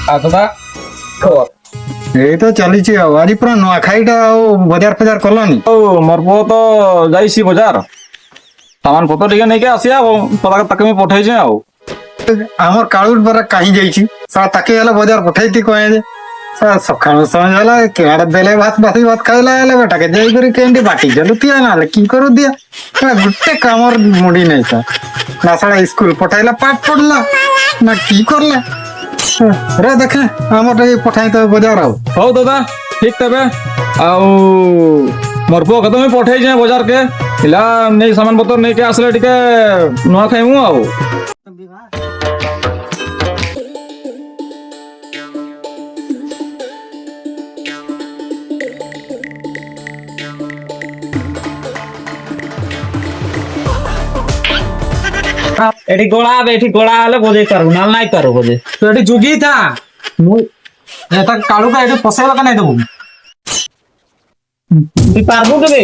ଆଉ ଦାଦା ଖବର ଏଇ ତ ଚାଲିଛି ଆଉ ଆଜି ପୁରା ନୂଆଖାଇଟା ଆଉ ବଜାର ଫଜାର କଲନି? ଆଉ ମୋର ପୁଅ ତ ଯାଇଛି ବଜାର ସାମାନ ପତ୍ର ଟିକେ ନେଇକି ଆସିବା ଆଉ ତାকে ମୁଁ ପଠେଇଛି ଆଉ ଆମର କାଳୁ ପରା କାହିଁ ଯାଇଛି ସାରା ତାକେ ହେଲେ ବଜାର ପଠେଇତି କହେ ଯେ ସକାଳୁ ସମୟ ହେଲା କେଆଡେ ଦେଲେ ଭାତ ବାସି ଭାତ ଖାଇଲା ହେଲେ ବେଟାକେ ଯାଇକରି କେମିତି ବାଟି ଦେଲୁ ତିଆ ନହେଲେ କି କରୁ ଦିଆ ଗୋଟେ କାମର ମୁଡି ନାହିଁ ସାର୍ ନା ସାରା ସ୍କୁଲ ପଠାଇଲା ପାଠ ପଢିଲା ନା କି କରଲା ରେ ଦେଖେ ଆମର ଟିକେ ପଠାଇ ତ ବଜାର ଆଉ ହଉ ଦାଦା ଠିକ ତେବେ ଆଉ ମୋର ପୁଅ କଥା ମୁଁ ପଠେଇଛି ବଜାରକେ ପିଲା ନେଇ ସାମାନ ପତ୍ର ନେଇକି ଆସିଲେ ଟିକେ ନୂଆ ଖାଇମୁ ଆଉ এটি গোড়া হলে বোঝাই পারবো না নাই পারবো বোঝে তো এটি যুগি থা মুই এটা কালুকা এটি পসাইবা কেন দেবো তুই পারবো কেবে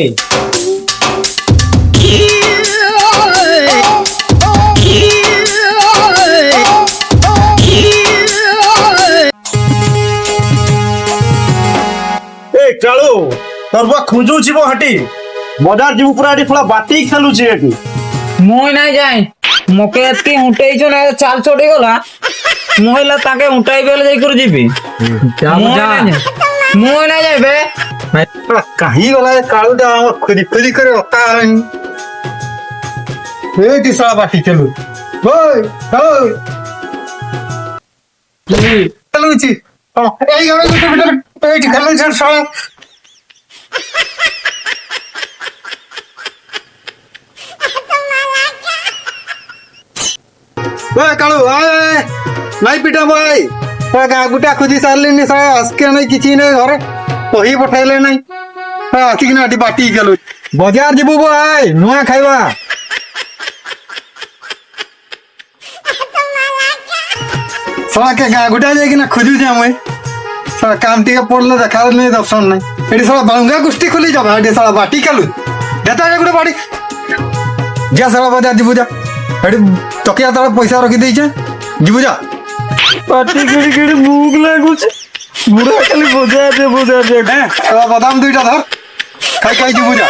কালু তোর বা খুঁজু যাব হাটি বজার যাব পুরা এটি ফলা বাটি খেলুছি এটি মই নাই যাই মোকে এতকি উঠাইছো না চাল চড়ি গলা মহিলা তাকে উঠাই বেলে যাই করে যাবি মই নাই যাইবে কাহি গলা কালুটা আমার খুদি খুদি করে অতা হয়নি এইটি সারা বাটি খেলু ওই ওই খেলুছি এই এইটি খেলুছি সারা কালু নাই পিটা ভাই গুটা খুঁজি সারলিনি সারা আজকে নাই কিছু নেই ঘরে কহি পঠাইলে নাই আসিকিনা এটি বাটি গেলু বজার যাবু ভাই নূয়া খাইবা সারাকে গুটা যাইকিনা খুঁজুছে আমি সারা কাম টিকে পড়লে দেখা নেই দর্শন নাই এটি সারা বাঙ্গা গোষ্ঠী খুলি যাবে এটি সারা বাটি খেলু যেতে গোটে বাড়ি যা সারা বজার যাবু যা এটি তকিয়া তলে পয়সা রখি দিয়েছে যাবু যা পাটি গিড়ি গিড়ি মুখ লাগুছে বুড়া খালি বোঝাতে হ্যাঁ বাদাম দুইটা ধর খাই খাই যাবু যা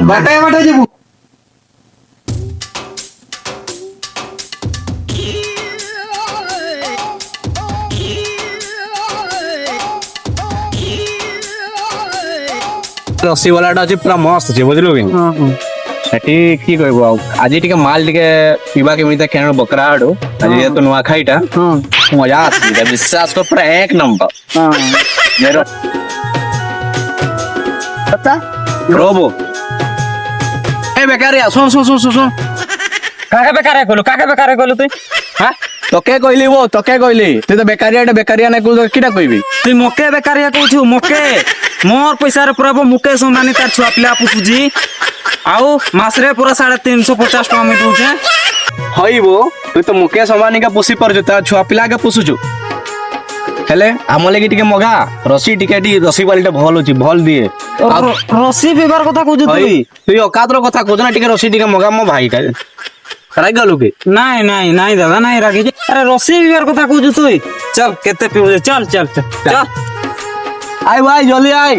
বাটায় বাটায় যাবু ରସି ବାଲାଟା ଅଛି ପୁରା ମସ୍ତ ଅଛି ବୁଝିଲୁ କି ସେଠି କି କହିବୁ ଆଉ ଆଜି ଟିକେ ମାଲ ଟିକେ ପିଇବା କେମିତି ଖେଳ ବକରା ଆଡୁ ଆଜି ଯେହେତୁ ନୂଆ ଖାଇଟା ମଜା ଆସିଛି ବିଶ୍ୱାସ କର ପୁରା ଏକ ନମ୍ବର রবো এই বেকারিয়া শোন শোন শোন শোন কাকে বেকারে কইলু তুই হ্যাঁ তোকে কইলি বো তোকে কইলি তুই তো বেকারিয়া নাই কইল কিটা কইবি তুই মোকে বেকারিয়া কইছু মোকে মোর পয়সারে পুরা মুকেশ অম্বানি তার ছুয়া পিলা পুষুজি আউ মাসরে পুরা 350 টাকা আমি দউছে হইবো তুই তো মুকেশ অম্বানিকে পুষি পারছু তা ছুয়া পিলাকে পুষুছু হেলে আমার লাগি টিকে মগা রসি টিকে রসি বালিটা ভাল হচ্ছে ভাল দিয়ে রসি বিবার কথা কইছু তুই তুই অকাতর কথা কইছ না টিকে রসি টিকে মগা মো ভাইটা রাই গলু কে নাই নাই নাই দাদা নাই রাখি আরে রসি বিবার কথা কইছু তুই চল কেতে পিউছে চল চল চল চল আই ভাই জলদি আই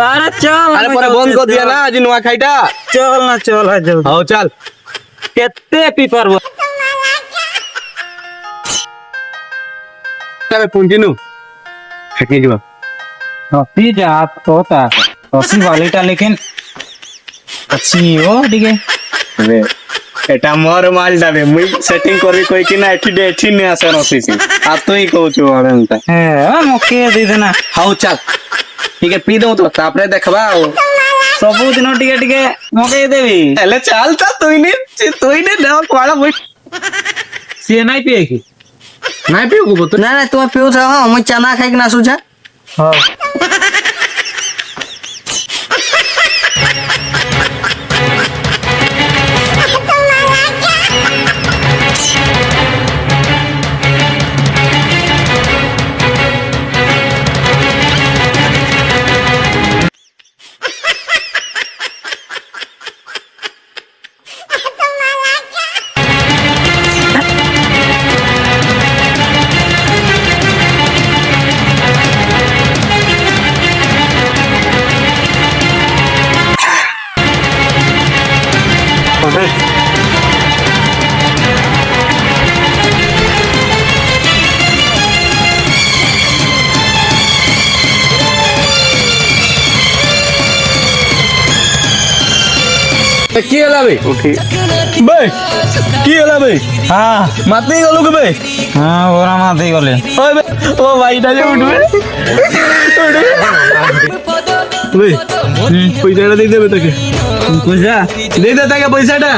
আরে চল আরে পরে বন্ধ কর দিয়া না আজ নোয়া খাইটা চল না চল আজ হও চল কেতে পি পারবো তবে পুঞ্জিনু খেকে যাবা रसी जा तो ता रसी वाली टा लेकिन अच्छी हो ठीक है वे एटा मोर माल डाबे मुई सेटिंग करी कोई कि ना एठी ने आसे रसीसी आ तो ही कहू छु अनंत है मौके दे देना हाउ चल ठीक है पी दो तो तापरे देखबा सब दिन टिके टिके मौके देबी एले चल ता तुई ने ना कोला मुई से नहीं पिए की नहीं पियो को तो ना ना तुम पियो छ हां म चना खाइ के नासु छ हां কি হলা বে বে কি হলা বে হ্যাঁ মাতি গলু কে বে হ্যাঁ ওরা মাতেই গলে ওই বে ও ভাইটা যে উঠবে বে পয়সাটা দিয়ে দেবে তাকে বুঝা দিয়ে দে তাকে পয়সাটা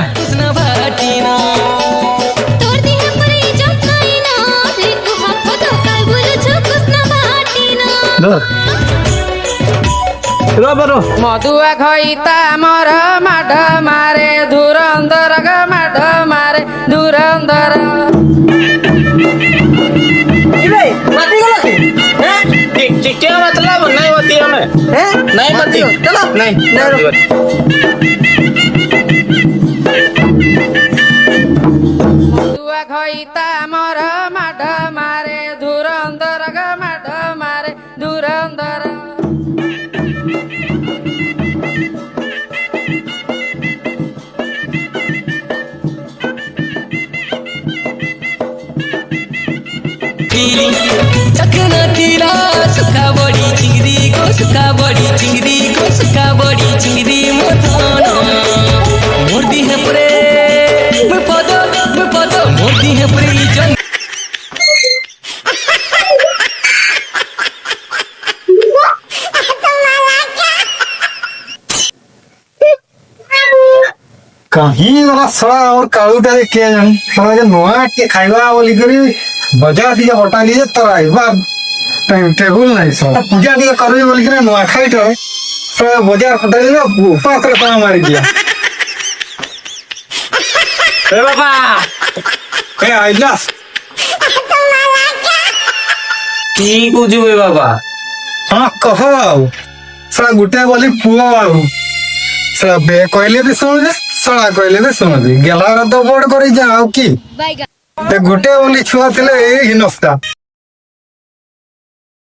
তোর দিনে পরে জকাই না লিখু হাত তো কাল বলেছো কুসনা বাটি না রো বরো মধুয়া খইতা মর মাড মারে ধুরন্ধর গ মাড মারে ধুরন্ধর क्या मतलब नहीं होती हमें नहीं होती नहीं মধুয়া খইতা মর মাড মারে ধুরন্ধর গ মাড মারে ধুরন্ধর चखना तीरा सुखा बड़ी चिंगरी को सुखा बड़ी चिंगरी को सुखा बड़ी चिंगरी मोथाना मोरदी है परे मैं पदो मोरदी है परे जंग कहीं वाला सड़ा और कालूटा के जानी सड़ा के नोआ के खाइबा बोली करी बजा दिया हटा लिए तराइबा टाइम टेबल नहीं सड़ा पूजा दिया करबी बोली करी नोआ खाई तो सड़ा बजार हटा लिया उपास रे ता मार दिया ए बाबा ए आइलास কি বুঝবে বাবা हां कहो सड़ा गुटे बोली पुआ आउ सड़ा बे कहले भी सुन दे सड़ा कहले भी सुन दे गेला तो बोर्ड करी जा आउ की बाइगा ते गुटे बोली छुआ थिले ए हिनस्ता